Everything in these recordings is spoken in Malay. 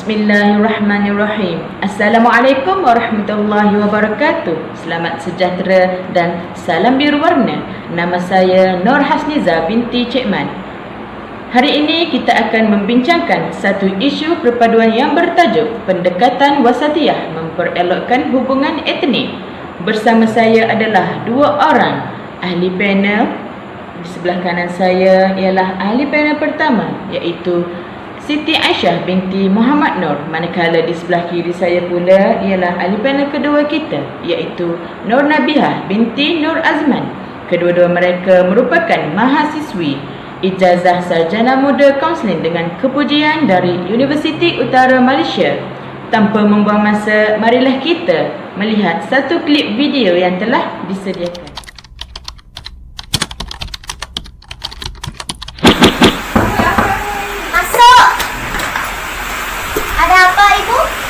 Bismillahirrahmanirrahim. Assalamualaikum warahmatullahi wabarakatuh. Selamat sejahtera dan salam biru warna. Nama saya Nur Hasniza binti Cik Man. Hari ini kita akan membincangkan satu isu perpaduan yang bertajuk pendekatan wasatiyah memperelokkan hubungan etnik. Bersama saya adalah dua orang ahli panel. Di sebelah kanan saya ialah ahli panel pertama, iaitu Siti Aisyah binti Muhammad Nur. Manakala di sebelah kiri saya pula ialah ahli panel kedua kita, iaitu Nur Nabihah binti Nur Azman. Kedua-dua mereka merupakan mahasiswi ijazah sarjana muda kaunseling dengan kepujian dari Universiti Utara Malaysia. Tanpa membuang masa, marilah kita melihat satu klip video yang telah disediakan.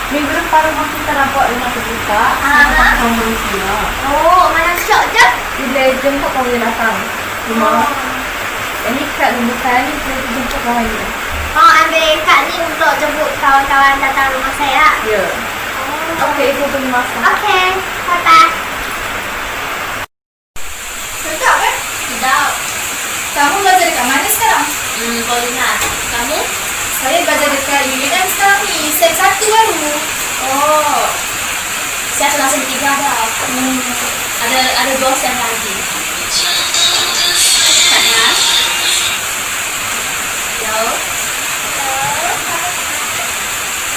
Minggu depan rumah kita nampak rumah terbuka. Sama manusia. Oh, mana syok je? Bila jemput kau boleh datang rumah. Ini kad bukan ni boleh jemput kau hari ni. Oh, ambil kad ni untuk jemput kawan-kawan datang rumah saya. Ya. Oh. Okey, saya pergi masak. Okey, bye-bye. Sedap kan? Sedap. Kamu belajar dekat mana sekarang? Polinas. Kamu? Saya belajar dekat UNM sekarang ni. Set 1 baru. Oh. Saya sudah sem 3 dah. Ada 2 sem lagi. Sana. Hello.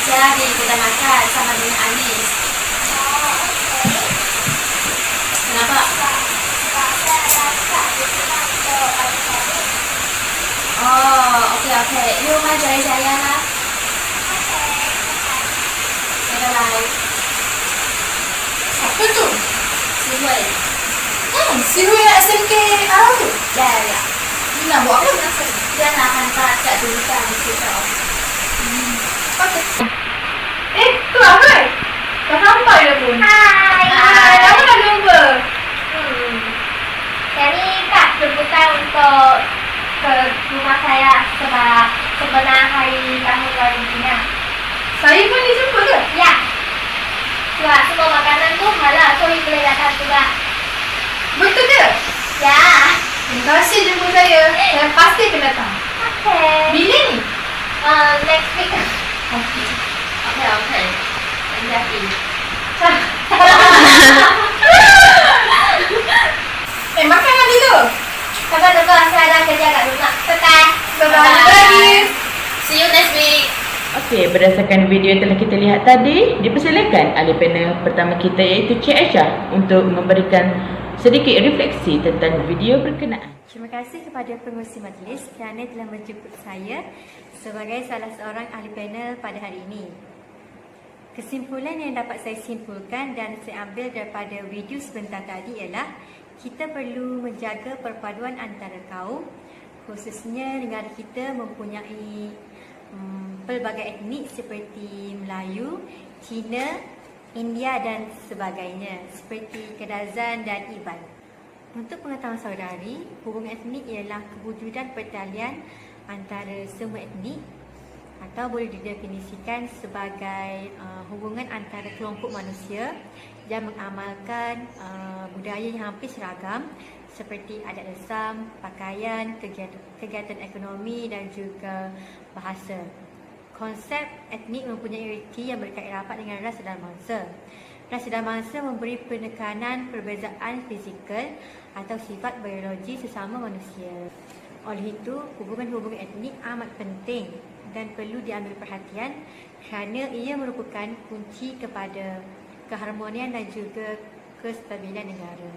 Jadi kita makan sama dengan Anis. Kenapa? Oh, okey. You mai cari saya lah. Bye-bye. Apa tu? Sihui. Si Hui SMK Arab tu? Ya. Dia nak buat apa dengan saya? Dia nak hantar kat jurusan kita. Okey. Tu lah Hui. Dah sampai dah pun. Hai. Kamu dah jumpa? Jadi Kak jemputan untuk ke rumah saya sebab sebenar hari kamu baru Cina. Saya pun dijumpa ke? Ya. Sebab semua makanan tu halal, so you boleh datang juga. Betul ke? Ya. Terima kasih jemput saya. Saya pasti akan datang. Okay. Bila ni? Next week. Okey. Jadi. Makan dulu. Tunggu, saya ada kerja kat rumah. Bye-bye. Bye-bye. See you next week. Okey, berdasarkan video yang telah kita lihat tadi, dipersilakan ahli panel pertama kita iaitu Cik Aisyah untuk memberikan sedikit refleksi tentang video berkenaan. Terima kasih kepada pengurusi majlis kerana telah menjemput saya sebagai salah seorang ahli panel pada hari ini. Kesimpulan yang dapat saya simpulkan dan saya ambil daripada video sebentar tadi ialah kita perlu menjaga perpaduan antara kaum, khususnya negara kita mempunyai pelbagai etnik seperti Melayu, Cina, India dan sebagainya seperti Kedazan dan Iban. Untuk pengetahuan saudari, hubungan etnik ialah kewujudan pertalian antara semua etnik atau boleh didefinisikan sebagai hubungan antara kelompok manusia yang mengamalkan budaya yang hampir seragam seperti adat resam, pakaian, kegiatan ekonomi dan juga bahasa. Konsep etnik mempunyai erti yang berkait rapat dengan ras dan bangsa. Ras dan bangsa memberi penekanan perbezaan fizikal atau sifat biologi sesama manusia. Oleh itu, hubungan-hubungan etnik amat penting dan perlu diambil perhatian kerana ia merupakan kunci kepada keharmonian dan juga kestabilan negara.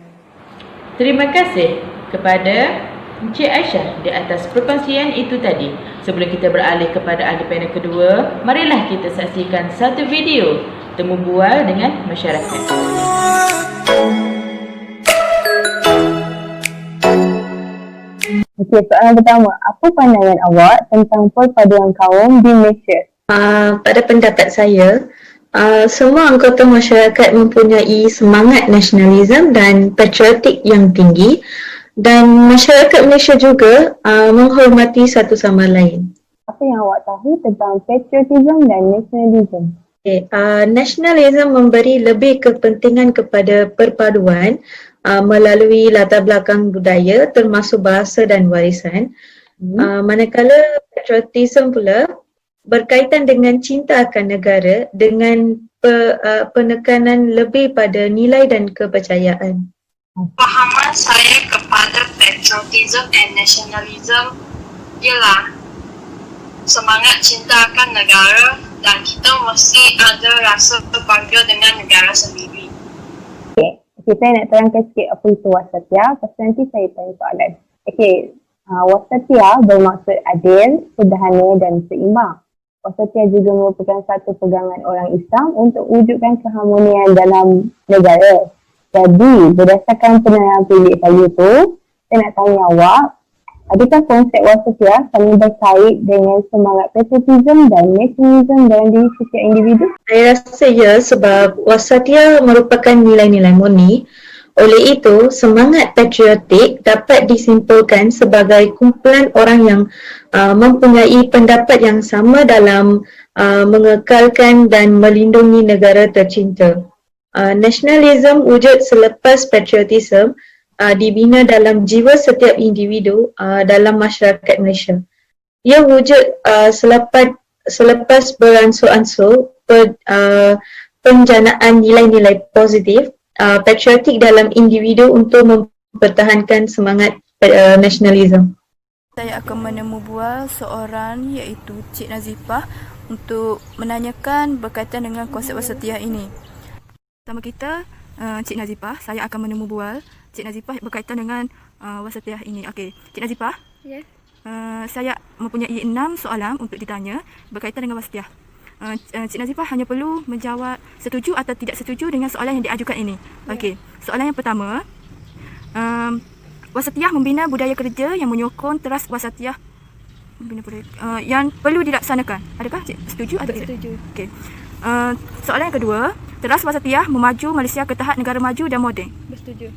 Terima kasih kepada Encik Aisyah di atas perkongsian itu tadi. Sebelum kita beralih kepada ahli panel kedua, marilah kita saksikan satu video temu bual dengan masyarakat. Okey, soalan pertama. Apa pandangan awak tentang perpaduan kaum di Malaysia? Pada pendapat saya, semua anggota masyarakat mempunyai semangat nasionalisme dan patriotik yang tinggi dan masyarakat Malaysia juga menghormati satu sama lain. Apa yang awak tahu tentang patriotism dan nationalism? Okay. Nationalism memberi lebih kepentingan kepada perpaduan melalui latar belakang budaya termasuk bahasa dan warisan. Manakala patriotism pula berkaitan dengan cinta akan negara dengan penekanan lebih pada nilai dan kepercayaan. Pahaman saya kepada patriotism and nationalism ialah semangat cinta akan negara dan kita mesti ada rasa bangga dengan negara sendiri. Okay, saya nak terangkan sikit apa itu wasatiyah, lepas tu nanti saya tanya soalan. Okay, wasatiyah bermaksud adil, sederhana dan seimbang. Wasatiyah juga merupakan satu pegangan orang Islam untuk wujudkan keharmonian dalam negara. Jadi, berdasarkan penilaian pilih saya tu, saya nak tanya awak, adakah konsep wasatiyah saling berkait dengan semangat patriotism dan nationalism dalam diri setiap individu? Saya rasa ya, sebab wasatiyah merupakan nilai-nilai murni. Oleh itu, semangat patriotik dapat disimpulkan sebagai kumpulan orang yang mempunyai pendapat yang sama dalam mengekalkan dan melindungi negara tercinta. Nationalism wujud selepas patriotism dibina dalam jiwa setiap individu dalam masyarakat Malaysia. Ia wujud selepas beransur-ansur penjanaan nilai-nilai positif patriotik dalam individu untuk mempertahankan semangat nasionalisme. Saya akan menemubual seorang iaitu Cik Nazifah untuk menanyakan berkaitan dengan konsep wasatiyah ini. Pertama kita, Cik Nazifah, saya akan menemubual Cik Nazifah berkaitan dengan wasatiyah ini. Okey, Cik Nazifah. Ya. Saya mempunyai 6 soalan untuk ditanya berkaitan dengan wasatiyah. Cik Nazifah hanya perlu menjawab setuju atau tidak setuju dengan soalan yang diajukan ini. Okey, soalan yang pertama. Wasatiyah membina budaya kerja yang menyokong teras wasatiyah yang perlu dilaksanakan. Adakah Cik setuju atau tidak? Setuju. Okey. Soalan yang kedua, teras wasatiyah memaju Malaysia ke tahap negara maju dan moden. Bersetuju.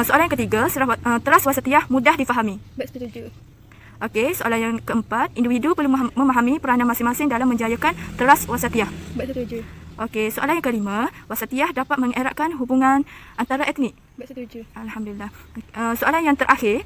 Soalan yang ketiga, teras wasatiyah mudah difahami. Bersetuju. Okey, soalan yang keempat, individu perlu memahami peranan masing-masing dalam menjayakan teras wasatiyah. Bersetuju. Okey, soalan yang kelima, wasatiyah dapat mengeratkan hubungan antara etnik. Bersetuju. Alhamdulillah. Soalan yang terakhir,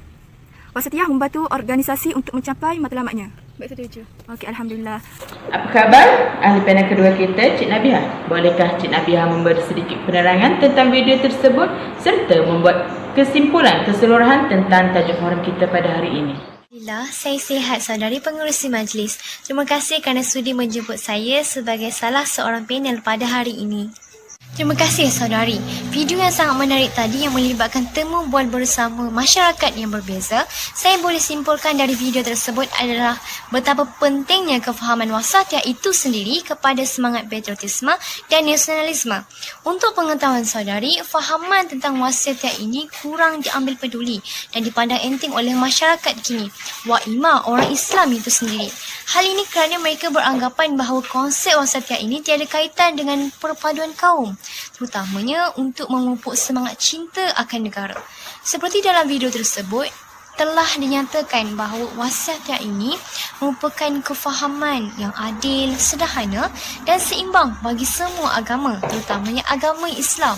wasatiyah membantu organisasi untuk mencapai matlamatnya. Bersetuju. Okey, Alhamdulillah. Apa khabar ahli panel kedua kita, Cik Nabihah? Bolehkah Cik Nabihah memberi sedikit penerangan tentang video tersebut serta membuat kesimpulan keseluruhan tentang tajuk forum kita pada hari ini? Alhamdulillah, saya sihat saudari pengerusi majlis. Terima kasih kerana sudi menjemput saya sebagai salah seorang panel pada hari ini. Terima kasih saudari. Video yang sangat menarik tadi yang melibatkan temu bual bersama masyarakat yang berbeza, saya boleh simpulkan dari video tersebut adalah betapa pentingnya kefahaman wasatiyah itu sendiri kepada semangat patriotisme dan nasionalisme. Untuk pengetahuan saudari, fahaman tentang wasatiyah ini kurang diambil peduli dan dipandang enteng oleh masyarakat kini, waimah orang Islam itu sendiri. Hal ini kerana mereka beranggapan bahawa konsep wasatiyah ini tiada kaitan dengan perpaduan kaum, terutamanya untuk memupuk semangat cinta akan negara. Seperti dalam video tersebut, telah dinyatakan bahawa wasatiyah ini merupakan kefahaman yang adil, sederhana dan seimbang bagi semua agama, terutamanya agama Islam.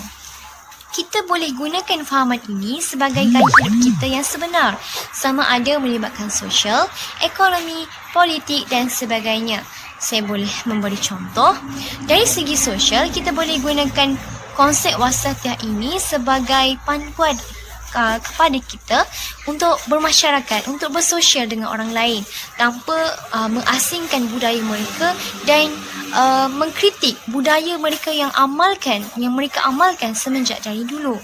Kita boleh gunakan fahaman ini sebagai gaya hidup kita yang sebenar, sama ada melibatkan sosial, ekonomi, politik dan sebagainya. Saya boleh memberi contoh. Dari segi sosial, kita boleh gunakan konsep wasatiyah ini sebagai panduan kepada kita untuk bermasyarakat, untuk bersosial dengan orang lain tanpa mengasingkan budaya mereka dan mengkritik budaya mereka yang mereka amalkan semenjak dari dulu.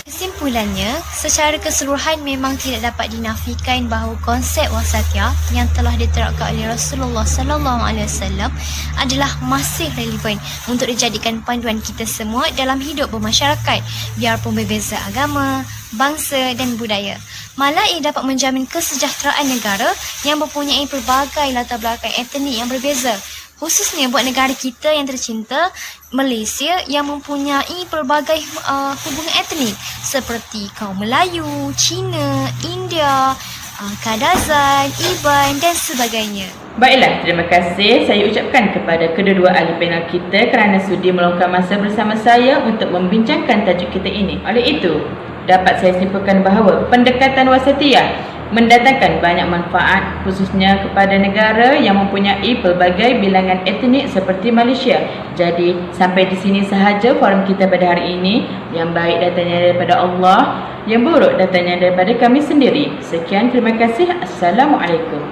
Kesimpulannya, secara keseluruhan memang tidak dapat dinafikan bahawa konsep wasatiyah yang telah diterapkan oleh Rasulullah SAW adalah masih relevan untuk dijadikan panduan kita semua dalam hidup bermasyarakat, biarpun berbeza agama, bangsa dan budaya. Malah ia dapat menjamin kesejahteraan negara yang mempunyai pelbagai latar belakang etnik yang berbeza, khususnya buat negara kita yang tercinta, Malaysia, yang mempunyai pelbagai hubungan etnik seperti kaum Melayu, Cina, India, kadazan, iban dan sebagainya. Baiklah, terima kasih saya ucapkan kepada kedua-dua ahli panel kita kerana sudi meluangkan masa bersama saya untuk membincangkan tajuk kita ini. Oleh itu, dapat saya simpulkan bahawa pendekatan wasatiyah mendatangkan banyak manfaat khususnya kepada negara yang mempunyai pelbagai bilangan etnik seperti Malaysia. Jadi, sampai di sini sahaja forum kita pada hari ini. Yang baik datangnya daripada Allah, yang buruk datangnya daripada kami sendiri. Sekian, terima kasih. Assalamualaikum.